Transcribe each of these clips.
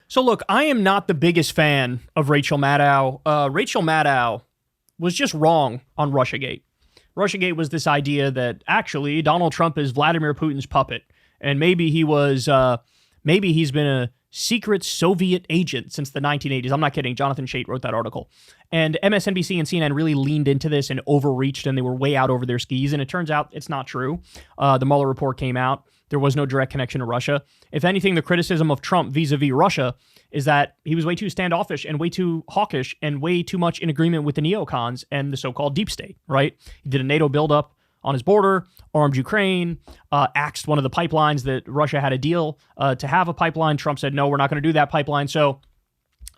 So look, I am not the biggest fan of Rachel Maddow. Rachel Maddow was just wrong on Russiagate. Russiagate was this idea that actually Donald Trump is Vladimir Putin's puppet, and maybe he's been a secret Soviet agent since the 1980s. I'm not kidding. Jonathan Chait wrote that article. And MSNBC and CNN really leaned into this and overreached, and they were way out over their skis. And it turns out it's not true. The Mueller report came out. There was no direct connection to Russia. If anything, the criticism of Trump vis-a-vis Russia is that he was way too standoffish and way too hawkish and way too much in agreement with the neocons and the so-called deep state, right? He did a NATO buildup on his border, armed Ukraine, axed one of the pipelines that Russia had a deal to have a pipeline. Trump said, no, we're not going to do that pipeline. So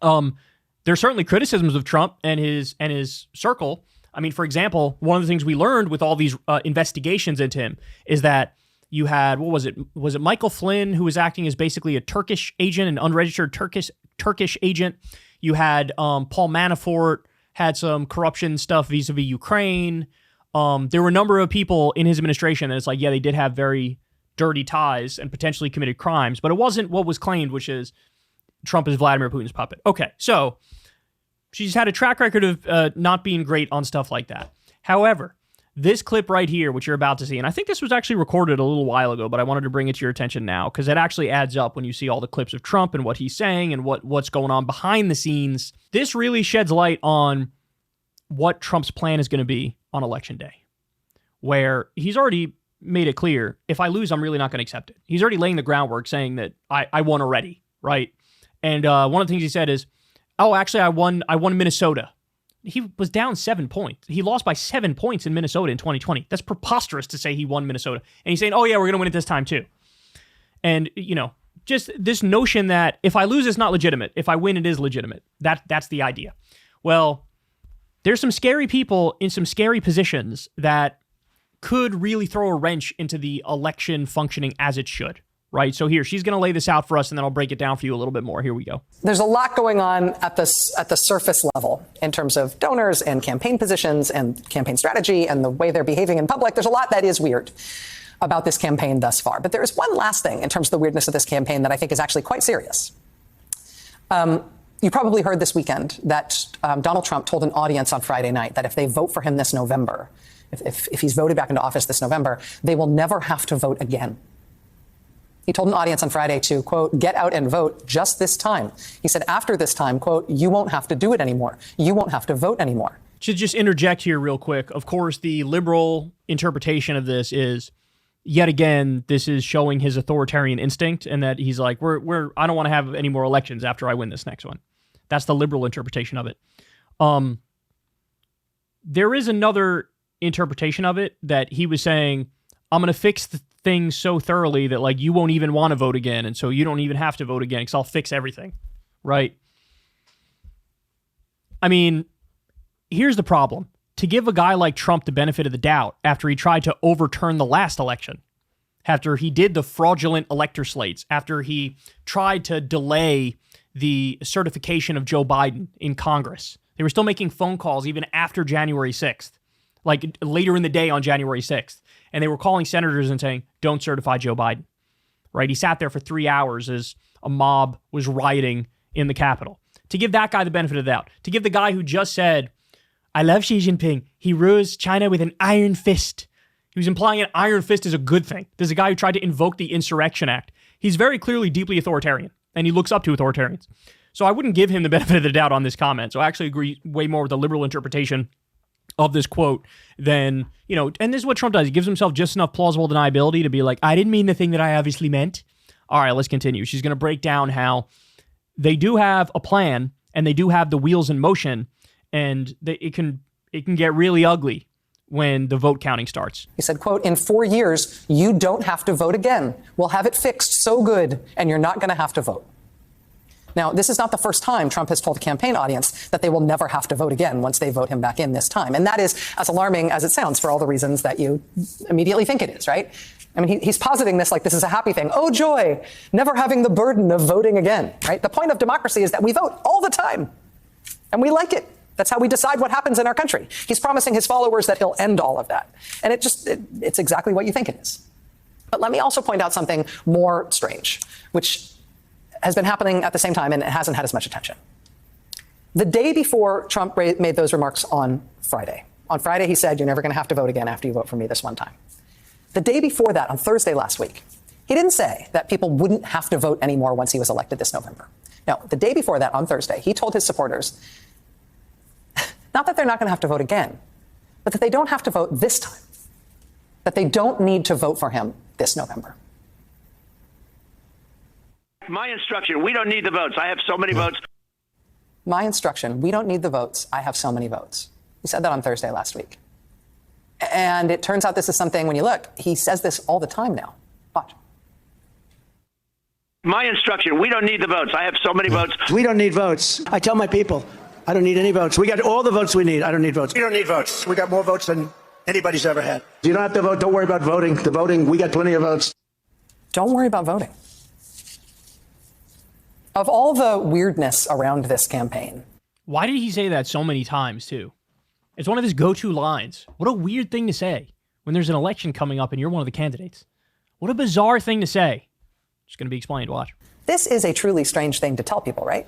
there's certainly criticisms of Trump and his circle. I mean, for example, one of the things we learned with all these investigations into him is that you had, what was it? Was it Michael Flynn, who was acting as basically a Turkish agent, an unregistered Turkish agent? You had Paul Manafort had some corruption stuff vis-a-vis Ukraine. There were a number of people in his administration that it's like, yeah, they did have very dirty ties and potentially committed crimes, but it wasn't what was claimed, which is Trump is Vladimir Putin's puppet. Okay, so she's had a track record of not being great on stuff like that. However, this clip right here, which you're about to see, and I think this was actually recorded a little while ago, but I wanted to bring it to your attention now because it actually adds up when you see all the clips of Trump and what he's saying and what's going on behind the scenes. This really sheds light on what Trump's plan is going to be on Election Day, where he's already made it clear, if I lose, I'm really not going to accept it. He's already laying the groundwork saying that I won already, right? And one of the things he said is, oh, actually, I won Minnesota. He was down 7 points. He lost by 7 points in Minnesota in 2020. That's preposterous to say he won Minnesota. And he's saying, oh yeah, we're going to win it this time too. And, you know, just this notion that if I lose, it's not legitimate. If I win, it is legitimate. That's the idea. Well, there's some scary people in some scary positions that could really throw a wrench into the election functioning as it should. Right. So here, she's going to lay this out for us, and then I'll break it down for you a little bit more. Here we go. There's a lot going on at the surface level in terms of donors and campaign positions and campaign strategy and the way they're behaving in public. There's a lot that is weird about this campaign thus far. But there is one last thing in terms of the weirdness of this campaign that I think is actually quite serious. You probably heard this weekend that Donald Trump told an audience on Friday night that if they vote for him this November, if he's voted back into office this November, they will never have to vote again. He told an audience on Friday to, quote, get out and vote just this time. He said after this time, quote, you won't have to do it anymore. You won't have to vote anymore. To just interject here real quick, of course, the liberal interpretation of this is, yet again, this is showing his authoritarian instinct and that he's like, I don't want to have any more elections after I win this next one. That's the liberal interpretation of it. There is another interpretation of it that he was saying, I'm going to fix the things so thoroughly that like you won't even want to vote again, and so you don't even have to vote again because I'll fix everything, right? I mean, here's the problem. To give a guy like Trump the benefit of the doubt after he tried to overturn the last election, after he did the fraudulent elector slates, after he tried to delay the certification of Joe Biden in Congress, they were still making phone calls even after January 6th, like later in the day on January 6th. And they were calling senators and saying, don't certify Joe Biden, right? He sat there for 3 hours as a mob was rioting in the Capitol. To give that guy the benefit of the doubt, to give the guy who just said, I love Xi Jinping. He rules China with an iron fist. He was implying an iron fist is a good thing. There's a guy who tried to invoke the Insurrection Act. He's very clearly deeply authoritarian, and he looks up to authoritarians. So I wouldn't give him the benefit of the doubt on this comment. So I actually agree way more with the liberal interpretation of this quote than, you know, and this is what Trump does. He gives himself just enough plausible deniability to be like, I didn't mean the thing that I obviously meant. All right, let's continue. She's going to break down how they do have a plan and they do have the wheels in motion, and it can get really ugly when the vote counting starts. He said, quote, in 4 years, you don't have to vote again. We'll have it fixed so good, and you're not going to have to vote. Now, this is not the first time Trump has told a campaign audience that they will never have to vote again once they vote him back in this time. And that is as alarming as it sounds for all the reasons that you immediately think it is, right? I mean, he's positing this like this is a happy thing. Oh, joy, never having the burden of voting again, right? The point of democracy is that we vote all the time, and we like it. That's how we decide what happens in our country. He's promising his followers that he'll end all of that. And it's exactly what you think it is. But let me also point out something more strange, which has been happening at the same time, and it hasn't had as much attention. The day before Trump made those remarks on Friday, he said, you're never going to have to vote again after you vote for me this one time. The day before that, on Thursday last week, he didn't say that people wouldn't have to vote anymore once he was elected this November. No, the day before that, on Thursday, he told his supporters, not that they're not going to have to vote again, but that they don't have to vote this time, that they don't need to vote for him this November. My instruction, we don't need the votes. I have so many votes. My instruction, we don't need the votes. I have so many votes. He said that on Thursday last week. And it turns out this is something, when you look, he says this all the time now. Watch. My instruction, we don't need the votes. I have so many votes. We don't need votes. I tell my people, I don't need any votes. We got all the votes we need. I don't need votes. We don't need votes. We got more votes than anybody's ever had. You don't have to vote. Don't worry about voting. The voting, we got plenty of votes. Don't worry about voting. Of all the weirdness around this campaign. Why did he say that so many times, too? It's one of his go-to lines. What a weird thing to say when there's an election coming up and you're one of the candidates. What a bizarre thing to say. It's going to be explained. Watch. This is a truly strange thing to tell people, right?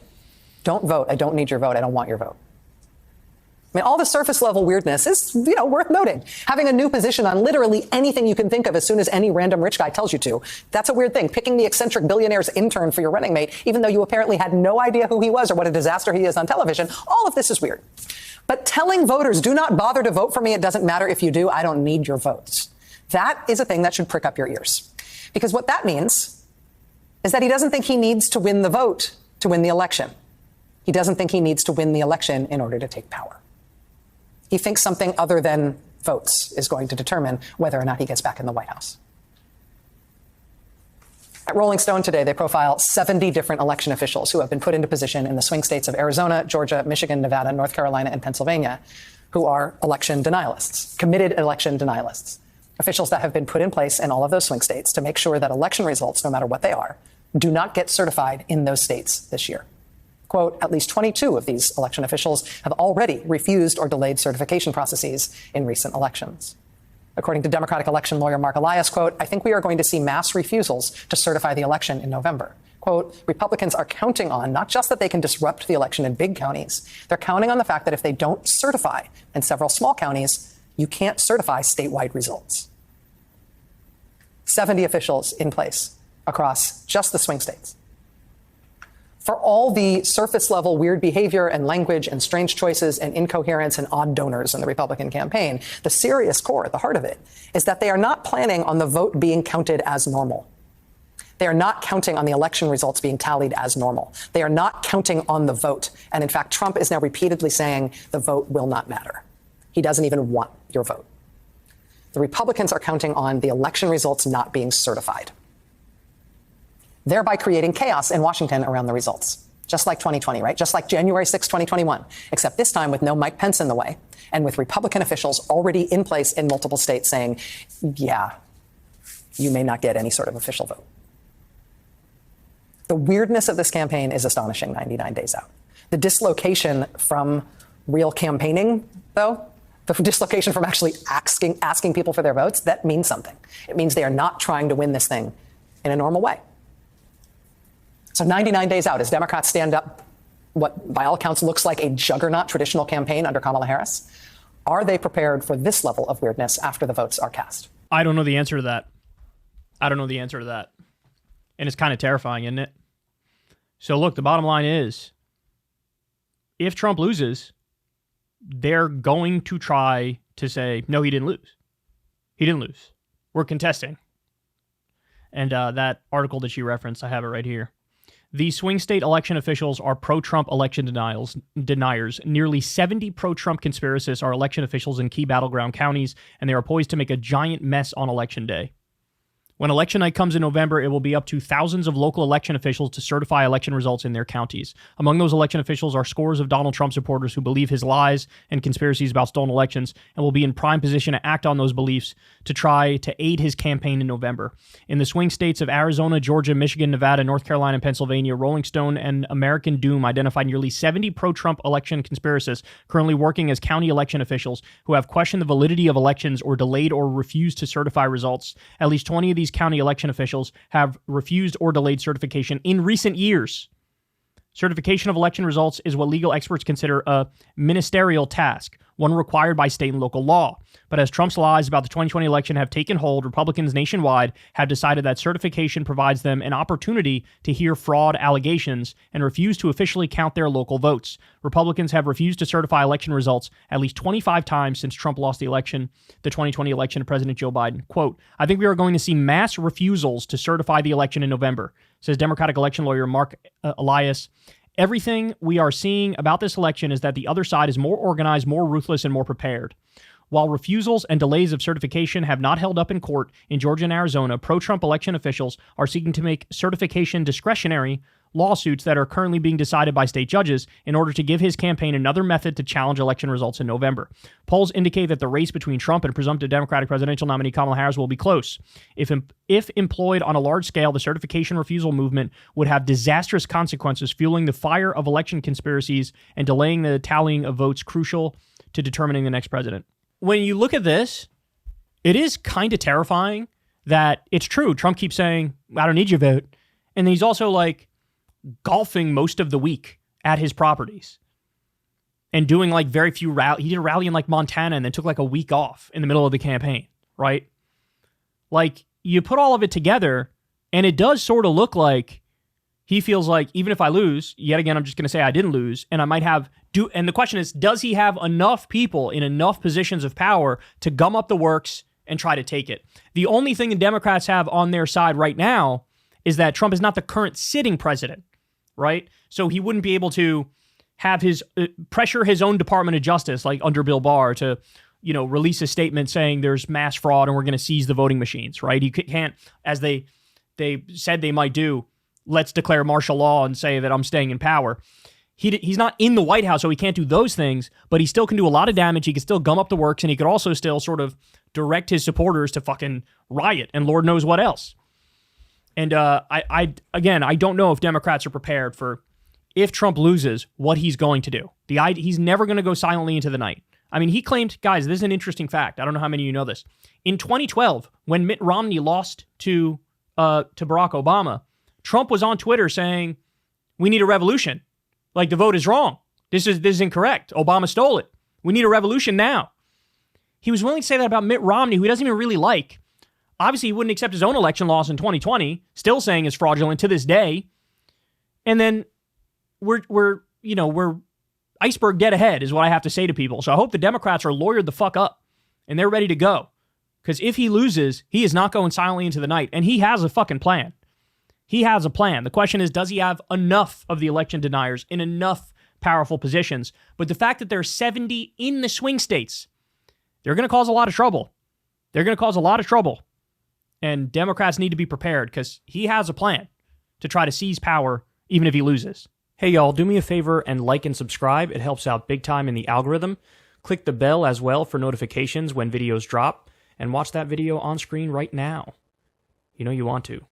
Don't vote. I don't need your vote. I don't want your vote. I mean, all the surface level weirdness is, worth noting. Having a new position on literally anything you can think of as soon as any random rich guy tells you to. That's a weird thing. Picking the eccentric billionaire's intern for your running mate, even though you apparently had no idea who he was or what a disaster he is on television. All of this is weird. But telling voters, do not bother to vote for me. It doesn't matter if you do. I don't need your votes. That is a thing that should prick up your ears. Because what that means is that he doesn't think he needs to win the vote to win the election. He doesn't think he needs to win the election in order to take power. He thinks something other than votes is going to determine whether or not he gets back in the White House. At Rolling Stone today, they profile 70 different election officials who have been put into position in the swing states of Arizona, Georgia, Michigan, Nevada, North Carolina, and Pennsylvania, who are election denialists, committed election denialists, officials that have been put in place in all of those swing states to make sure that election results, no matter what they are, do not get certified in those states this year. Quote, at least 22 of these election officials have already refused or delayed certification processes in recent elections. According to Democratic election lawyer Mark Elias, quote, I think we are going to see mass refusals to certify the election in November. Quote, Republicans are counting on not just that they can disrupt the election in big counties, they're counting on the fact that if they don't certify in several small counties, you can't certify statewide results. 70 officials in place across just the swing states. For all the surface level weird behavior and language and strange choices and incoherence and odd donors in the Republican campaign, the serious core at the heart of it is that they are not planning on the vote being counted as normal. They are not counting on the election results being tallied as normal. They are not counting on the vote. And in fact, Trump is now repeatedly saying the vote will not matter. He doesn't even want your vote. The Republicans are counting on the election results not being certified, thereby creating chaos in Washington around the results. Just like 2020, right? Just like January 6, 2021, except this time with no Mike Pence in the way and with Republican officials already in place in multiple states saying, yeah, you may not get any sort of official vote. The weirdness of this campaign is astonishing 99 days out. The dislocation from real campaigning, though, the dislocation from actually asking people for their votes, that means something. It means they are not trying to win this thing in a normal way. So 99 days out, as Democrats stand up what, by all accounts, looks like a juggernaut traditional campaign under Kamala Harris, are they prepared for this level of weirdness after the votes are cast? I don't know the answer to that. And it's kind of terrifying, isn't it? So look, the bottom line is, if Trump loses, they're going to try to say, no, he didn't lose. He didn't lose. We're contesting. And that article that you referenced, I have it right here. The swing state election officials are pro-Trump election deniers. Nearly 70 pro-Trump conspiracists are election officials in key battleground counties, and they are poised to make a giant mess on Election Day. When election night comes in November, it will be up to thousands of local election officials to certify election results in their counties. Among those election officials are scores of Donald Trump supporters who believe his lies and conspiracies about stolen elections and will be in prime position to act on those beliefs to try to aid his campaign in November. In the swing states of Arizona, Georgia, Michigan, Nevada, North Carolina, and Pennsylvania, Rolling Stone and American Doom identified nearly 70 pro-Trump election conspiracists currently working as county election officials who have questioned the validity of elections or delayed or refused to certify results. At least 20 of these county election officials have refused or delayed certification in recent years. Certification of election results is what legal experts consider a ministerial task, one required by state and local law. But as Trump's lies about the 2020 election have taken hold, Republicans nationwide have decided that certification provides them an opportunity to hear fraud allegations and refuse to officially count their local votes. Republicans have refused to certify election results at least 25 times since Trump lost the 2020 election to President Joe Biden. Quote, I think we are going to see mass refusals to certify the election in November, says Democratic election lawyer Mark Elias. Everything we are seeing about this election is that the other side is more organized, more ruthless, and more prepared. While refusals and delays of certification have not held up in court in Georgia and Arizona, pro-Trump election officials are seeking to make certification discretionary lawsuits that are currently being decided by state judges in order to give his campaign another method to challenge election results in November. Polls indicate that the race between Trump and presumptive Democratic presidential nominee Kamala Harris will be close. If employed on a large scale, the certification refusal movement would have disastrous consequences, fueling the fire of election conspiracies and delaying the tallying of votes crucial to determining the next president. When you look at this, it is kind of terrifying that it's true. Trump keeps saying, I don't need your vote. And then he's also like golfing most of the week at his properties and doing like very few rallies. He did a rally in like Montana and then took like a week off in the middle of the campaign, right? Like you put all of it together and it does sort of look like he feels like even if I lose, yet again, I'm just going to say I didn't lose and I might have and the question is, does he have enough people in enough positions of power to gum up the works and try to take it? The only thing the Democrats have on their side right now is that Trump is not the current sitting president, right? So he wouldn't be able to have his pressure his own Department of Justice, like under Bill Barr, to, release a statement saying there's mass fraud and we're going to seize the voting machines, right? He can't, as they said they might do, let's declare martial law and say that I'm staying in power. He's not in the White House, so he can't do those things, but he still can do a lot of damage. He can still gum up the works, and he could also still sort of direct his supporters to fucking riot and Lord knows what else. And I don't know if Democrats are prepared for, if Trump loses, what he's going to do. He's never going to go silently into the night. I mean, he claimed, guys, this is an interesting fact. I don't know how many of you know this. In 2012, when Mitt Romney lost to Barack Obama, Trump was on Twitter saying, we need a revolution. Like, the vote is wrong. This is incorrect. Obama stole it. We need a revolution now. He was willing to say that about Mitt Romney, who he doesn't even really like. Obviously, he wouldn't accept his own election loss in 2020, still saying it's fraudulent to this day. And then we're iceberg dead ahead is what I have to say to people. So I hope the Democrats are lawyered the fuck up and they're ready to go. Because if he loses, he is not going silently into the night. And he has a fucking plan. He has a plan. The question is, does he have enough of the election deniers in enough powerful positions? But the fact that there are 70 in the swing states, they're going to cause a lot of trouble. They're going to cause a lot of trouble. And Democrats need to be prepared because he has a plan to try to seize power even if he loses. Hey, y'all, do me a favor and like and subscribe. It helps out big time in the algorithm. Click the bell as well for notifications when videos drop. And watch that video on screen right now. You know you want to.